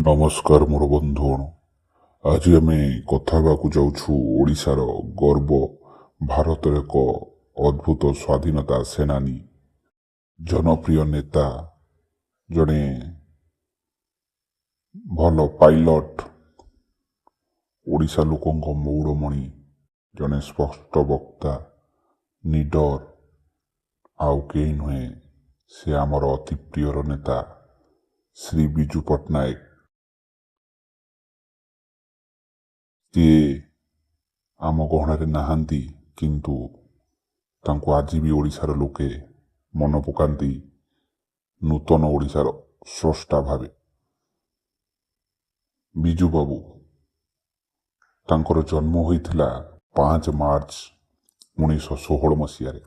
ନମସ୍କାର ମୋର ବନ୍ଧୁଗଣ। ଆଜି ଆମେ କଥା ହେବାକୁ ଯାଉଛୁ ଓଡ଼ିଶାର ଗର୍ବ, ଭାରତର ଏକ ଅଦ୍ଭୁତ ସ୍ୱାଧୀନତା ସେନାନୀ, ଜନପ୍ରିୟ ନେତା, ଜଣେ ଭଲ ପାଇଲଟ, ଓଡ଼ିଶା ଲୋକଙ୍କ ମୌଡ଼ମଣି, ଜଣେ ସ୍ପଷ୍ଟ ବକ୍ତା, ନିଡର, ଆଉ କେହି ନୁହେଁ, ସେ ଆମର ଅତି ପ୍ରିୟର ନେତା ଶ୍ରୀ ବିଜୁ ପଟ୍ଟନାୟକ। ସିଏ ଆମ ଗହଣରେ ନାହାନ୍ତି, କିନ୍ତୁ ତାଙ୍କୁ ଆଜି ବି ଓଡ଼ିଶାର ଲୋକେ ମନେ ପକାନ୍ତି ନୂତନ ଓଡ଼ିଶାର ସ୍ରଷ୍ଟା ଭାବେ। ବିଜୁ ବାବୁ, ତାଙ୍କର ଜନ୍ମ ହୋଇଥିଲା 5 ମାର୍ଚ୍ଚ 1916 ମସିହାରେ,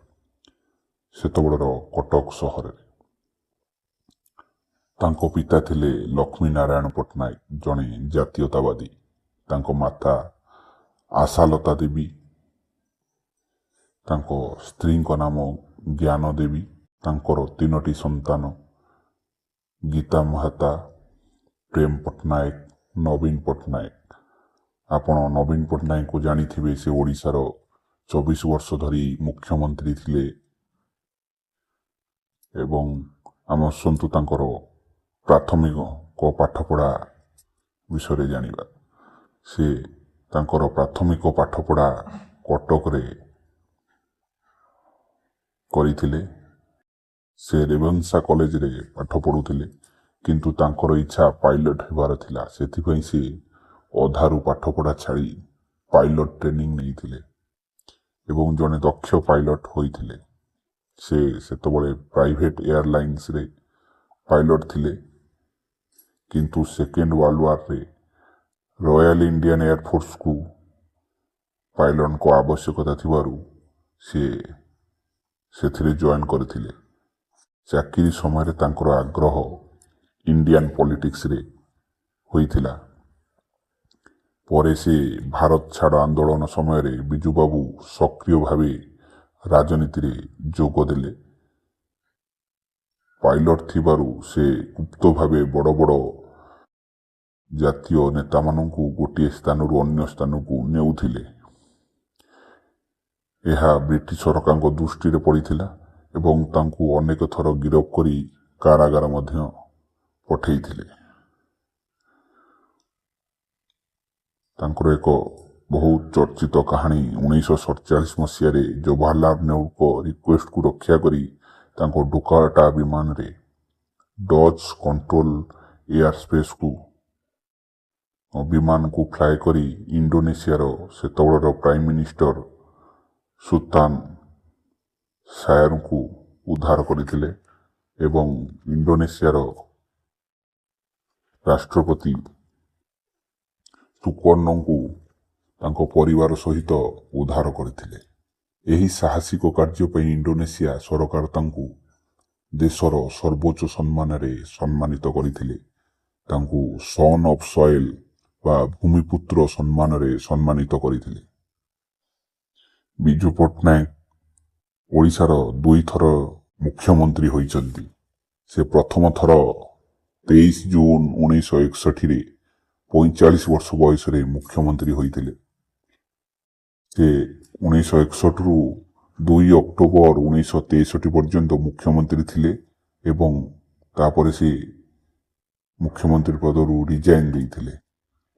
ସେତେବେଳର କଟକ ସହରରେ। ତାଙ୍କ ପିତା ଥିଲେ ଲକ୍ଷ୍ମୀ ନାରାୟଣ ପଟ୍ଟନାୟକ, ଜଣେ ଜାତୀୟତାବାଦୀ। ତାଙ୍କ ମାତା ଆଶାଲତା ଦେବୀ, ତାଙ୍କ ସ୍ତ୍ରୀଙ୍କ ନାମ ଜ୍ଞାନ ଦେବୀ। ତାଙ୍କର 3ଟି ସନ୍ତାନ, ଗୀତା ମହାତା, ପ୍ରେମ ପଟ୍ଟନାୟକ, ନବୀନ ପଟ୍ଟନାୟକ। ଆପଣ ନବୀନ ପଟ୍ଟନାୟକଙ୍କୁ ଜାଣିଥିବେ, ସେ ଓଡ଼ିଶାର 24 ବର୍ଷ ଧରି ମୁଖ୍ୟମନ୍ତ୍ରୀ ଥିଲେ। ଏବଂ ଆମେ ଆସନ୍ତୁ ତାଙ୍କର ପ୍ରାଥମିକ ପାଠପଢ଼ା ବିଷୟରେ ଜାଣିବା। ସେ ତାଙ୍କର ପ୍ରାଥମିକ ପାଠପଢ଼ା କଟକରେ କରିଥିଲେ। ସେ ରେଭେନ୍ସା କଲେଜରେ ପାଠ ପଢ଼ୁଥିଲେ, କିନ୍ତୁ ତାଙ୍କର ଇଚ୍ଛା ପାଇଲଟ ହେବାର ଥିଲା। ସେଥିପାଇଁ ସେ ଅଧାରୁ ପାଠପଢ଼ା ଛାଡ଼ି ପାଇଲଟ ଟ୍ରେନିଂ ନେଇଥିଲେ ଏବଂ ଜଣେ ଦକ୍ଷ ପାଇଲଟ ହୋଇଥିଲେ। ସେ ସେତେବେଳେ ପ୍ରାଇଭେଟ ଏୟାରଲାଇନ୍ସରେ ପାଇଲଟ ଥିଲେ, କିନ୍ତୁ ସେକେଣ୍ଡ ୱାର୍ଲଡ ୱାର୍ରେ ରୟାଲ ଇଣ୍ଡିଆନ ଏୟାରଫୋର୍ସକୁ ପାଇଲଟଙ୍କ ଆବଶ୍ୟକତା ଥିବାରୁ ସେ ସେଥିରେ ଜଏନ୍ କରିଥିଲେ। ଚାକିରି ସମୟରେ ତାଙ୍କର ଆଗ୍ରହ ଇଣ୍ଡିଆନ ପଲିଟିକ୍ସରେ ହୋଇଥିଲା। ପରେ ସେ ଭାରତ ଛାଡ଼ ଆନ୍ଦୋଳନ ସମୟରେ ବିଜୁବାବୁ ସକ୍ରିୟ ଭାବେ ରାଜନୀତିରେ ଯୋଗ ଦେଲେ। ପାଇଲଟ ଥିବାରୁ ସେ ଗୁପ୍ତ ଭାବେ ବଡ଼ ବଡ଼ ଜାତୀୟ ନେତାମାନଙ୍କୁ ଗୋଟିଏ ସ୍ଥାନରୁ ଅନ୍ୟ ସ୍ଥାନକୁ ନେଉଥିଲେ। ଏହା ବ୍ରିଟିଶ ସରକାରଙ୍କ ଦୃଷ୍ଟିରେ ପଡ଼ିଥିଲା ଏବଂ ତାଙ୍କୁ ଅନେକ ଥର ଗିରଫ କରି କାରାଗାର ମଧ୍ୟ ପଠାଇଥିଲେ। ତାଙ୍କର ଏକ ବହୁତ ଚର୍ଚ୍ଚିତ କାହାଣୀ, 1947 ମସିହାରେ ଜବାହରଲାଲ ନେହେରୁଙ୍କ ରିକ୍ୱେଷ୍ଟକୁ ରକ୍ଷା କରି ତାଙ୍କ ଡୋକାଟା ବିମାନରେ ଡଚ୍ କଣ୍ଟ୍ରୋଲ ଏୟାର ସ୍ପେସକୁ ବିମାନକୁ ଫ୍ଲାଏ କରି ଇଣ୍ଡୋନେସିଆର ସେତେବେଳର ପ୍ରାଇମ ମିନିଷ୍ଟର ସୁଲତାନ ସାୟରଙ୍କୁ ଉଦ୍ଧାର କରିଥିଲେ ଏବଂ ଇଣ୍ଡୋନେସିଆର ରାଷ୍ଟ୍ରପତି ସୁକର୍ଣ୍ଣୋଙ୍କୁ ତାଙ୍କ ପରିବାର ସହିତ ଉଦ୍ଧାର କରିଥିଲେ। ଏହି ସାହସିକ କାର୍ଯ୍ୟ ପାଇଁ ଇଣ୍ଡୋନେସିଆ ସରକାର ତାଙ୍କୁ ଦେଶର ସର୍ବୋଚ୍ଚ ସମ୍ମାନରେ ସମ୍ମାନିତ କରିଥିଲେ। ତାଙ୍କୁ ସନ୍ ଅଫ୍ ସଏଲ ବା ଭୂମିପୁତ୍ର ସମ୍ମାନରେ ସମ୍ମାନିତ କରିଥିଲେ। ବିଜୁ ପଟ୍ଟନାୟକ ଓଡ଼ିଶାର 2 ଥର ମୁଖ୍ୟମନ୍ତ୍ରୀ ହୋଇଛନ୍ତି। ସେ ପ୍ରଥମ ଥର 23 ଜୁନ 1961ରେ 45 ବର୍ଷ ବୟସରେ ମୁଖ୍ୟମନ୍ତ୍ରୀ ହୋଇଥିଲେ। ସେ 1961ରୁ 2 ଅକ୍ଟୋବର 1963 ପର୍ଯ୍ୟନ୍ତ ମୁଖ୍ୟମନ୍ତ୍ରୀ ଥିଲେ ଏବଂ ତାପରେ ସେ ମୁଖ୍ୟମନ୍ତ୍ରୀ ପଦରୁ ରିଜାଇନ୍ ଦେଇଥିଲେ।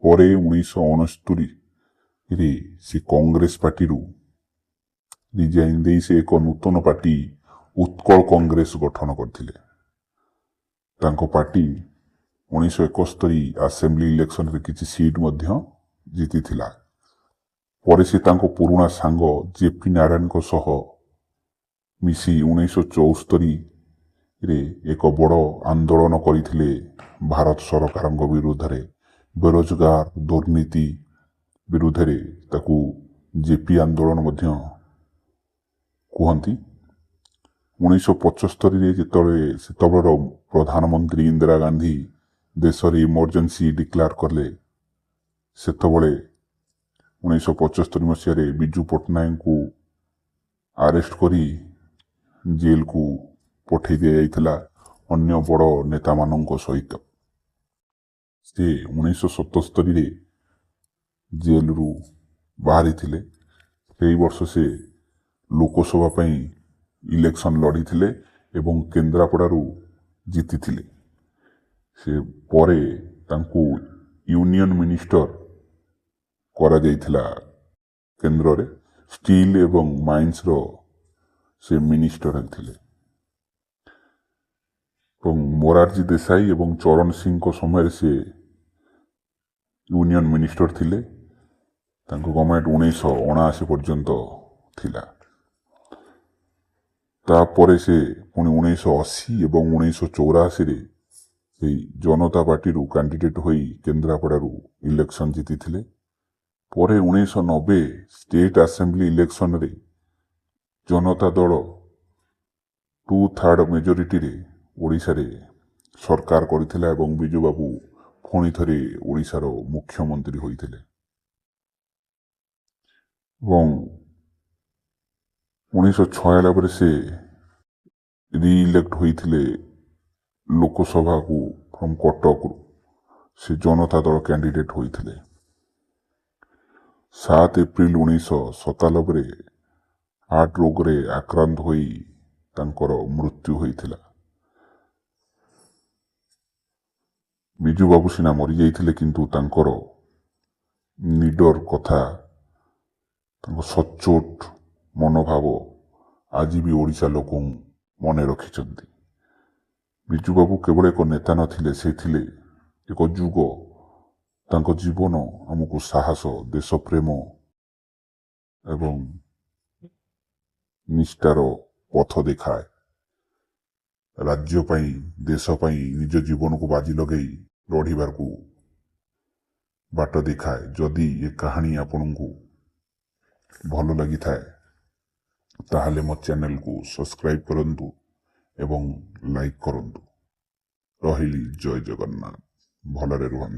ପରେ 1969ରେ ସେ କଂଗ୍ରେସ ପାର୍ଟିରୁ ରିଜାଇନ୍ ଦେଇ ସେ ଏକ ନୂତନ ପାର୍ଟି ଉତ୍କଳ କଂଗ୍ରେସ ଗଠନ କରିଥିଲେ। ତାଙ୍କ ପାର୍ଟି 1971 ଆସେମ୍ବଲି ଇଲେକ୍ସନରେ କିଛି ସିଟ୍ ମଧ୍ୟ ଜିତିଥିଲା। ପରେ ସେ ତାଙ୍କ ପୁରୁଣା ସାଙ୍ଗ ଜେପି ନାରାୟଣଙ୍କ ସହ ମିଶି 1974ରେ ଏକ ବଡ଼ ଆନ୍ଦୋଳନ କରିଥିଲେ ଭାରତ ସରକାରଙ୍କ ବିରୁଦ୍ଧରେ। ବେରୋଜଗାର, ଦୁର୍ନୀତି ବିରୁଦ୍ଧରେ ତାକୁ ଜେପି ଆନ୍ଦୋଳନ ମଧ୍ୟ କୁହନ୍ତି। 1975ରେ ଯେତେବେଳେ ସେତେବେଳର ପ୍ରଧାନମନ୍ତ୍ରୀ ଇନ୍ଦିରା ଗାନ୍ଧୀ ଦେଶରେ ଇମର୍ଜେନ୍ସି ଡିକ୍ଲାର କଲେ, ସେତେବେଳେ 1975 ମସିହାରେ ବିଜୁ ପଟ୍ଟନାୟକଙ୍କୁ ଆରେଷ୍ଟ କରି ଜେଲକୁ ପଠାଇ ଦିଆଯାଇଥିଲା ଅନ୍ୟ ବଡ଼ ନେତାମାନଙ୍କ ସହିତ। ସେ 1977ରେ ଜେଲରୁ ବାହାରିଥିଲେ। ସେଇ ବର୍ଷ ସେ ଲୋକସଭା ପାଇଁ ଇଲେକ୍ସନ ଲଢ଼ିଥିଲେ ଏବଂ କେନ୍ଦ୍ରାପଡ଼ାରୁ ଜିତିଥିଲେ। ସେ ପରେ ତାଙ୍କୁ ୟୁନିୟନ ମିନିଷ୍ଟର କରାଯାଇଥିଲା। କେନ୍ଦ୍ରରେ ଷ୍ଟିଲ ଏବଂ ମାଇନ୍ସର ସେ ମିନିଷ୍ଟର ଥିଲେ ଏବଂ ମୋରାରଜୀ ଦେଶାଇ ଏବଂ ଚରଣ ସିଂଙ୍କ ସମୟରେ ସେ ୟୁନିୟନ ମିନିଷ୍ଟର ଥିଲେ। ତାଙ୍କ ଗଭର୍ଣ୍ଣମେଣ୍ଟ 1979 ପର୍ଯ୍ୟନ୍ତ ଥିଲା। ତାପରେ ସେ ପୁଣି 1980 ଏବଂ 1984ରେ ସେଇ ଜନତା ପାର୍ଟିରୁ କ୍ୟାଣ୍ଡିଡେଟ୍ ହୋଇ କେନ୍ଦ୍ରାପଡ଼ାରୁ ଇଲେକ୍ସନ ଜିତିଥିଲେ। ପରେ 1990 ଷ୍ଟେଟ୍ ଆସେମ୍ବଲି ଇଲେକ୍ସନରେ ଜନତା ଦଳ 2/3 ମେଜୋରିଟିରେ ଓଡ଼ିଶାରେ ସରକାର କରିଥିଲା ଏବଂ ବିଜୁବାବୁ ପୁଣି ଥରେ ଓଡ଼ିଶାର ମୁଖ୍ୟମନ୍ତ୍ରୀ ହୋଇଥିଲେ ଏବଂ 1996 ସେ ରିଇଲେକ୍ଟ ହୋଇଥିଲେ ଲୋକସଭାକୁ ଫ୍ରମ୍ କଟକରୁ। ସେ ଜନତା ଦଳ କ୍ୟାଣ୍ଡିଡେଟ୍ ହୋଇଥିଲେ। 7 ଏପ୍ରିଲ 1997ରେ ହାର୍ଟ ରୋଗରେ ଆକ୍ରାନ୍ତ ହୋଇ ତାଙ୍କର ମୃତ୍ୟୁ ହୋଇଥିଲା। ବିଜୁବାବୁ ସିନା ମରିଯାଇଥିଲେ କିନ୍ତୁ ତାଙ୍କର ନିଡର କଥା, ତାଙ୍କ ସଚ୍ଚୋଟ ମନୋଭାବ ଆଜି ବି ଓଡ଼ିଶା ଲୋକ ମନେ ରଖିଛନ୍ତି। ବିଜୁବାବୁ କେବଳ ଏକ ନେତା ନଥିଲେ, ସେ ଥିଲେ ଏକ ଯୁଗ। ତାଙ୍କ ଜୀବନ ଆମକୁ ସାହସ, ଦେଶପ୍ରେମ ଏବଂ ନିଷ୍ଠାର ପଥ ଦେଖାଏ। ରାଜ୍ୟ ପାଇଁ, ଦେଶ ପାଇଁ ନିଜ ଜୀବନକୁ ବାଜି ଲଗେଇ ଲଢ଼ିବାକୁ ବାଟ ଦେଖାଏ। ଯଦି ଏ କାହାଣୀ ଆପଣଙ୍କୁ ଭଲ ଲାଗିଥାଏ ତାହେଲେ ମୋ ଚ୍ୟାନେଲକୁ ସବସ୍କ୍ରାଇବ କରନ୍ତୁ ଏବଂ ଲାଇକ୍ କରନ୍ତୁ। ରହିଲି, ଜୟ ଜଗନ୍ନାଥ। ଭଲରେ ରୁହନ୍ତୁ।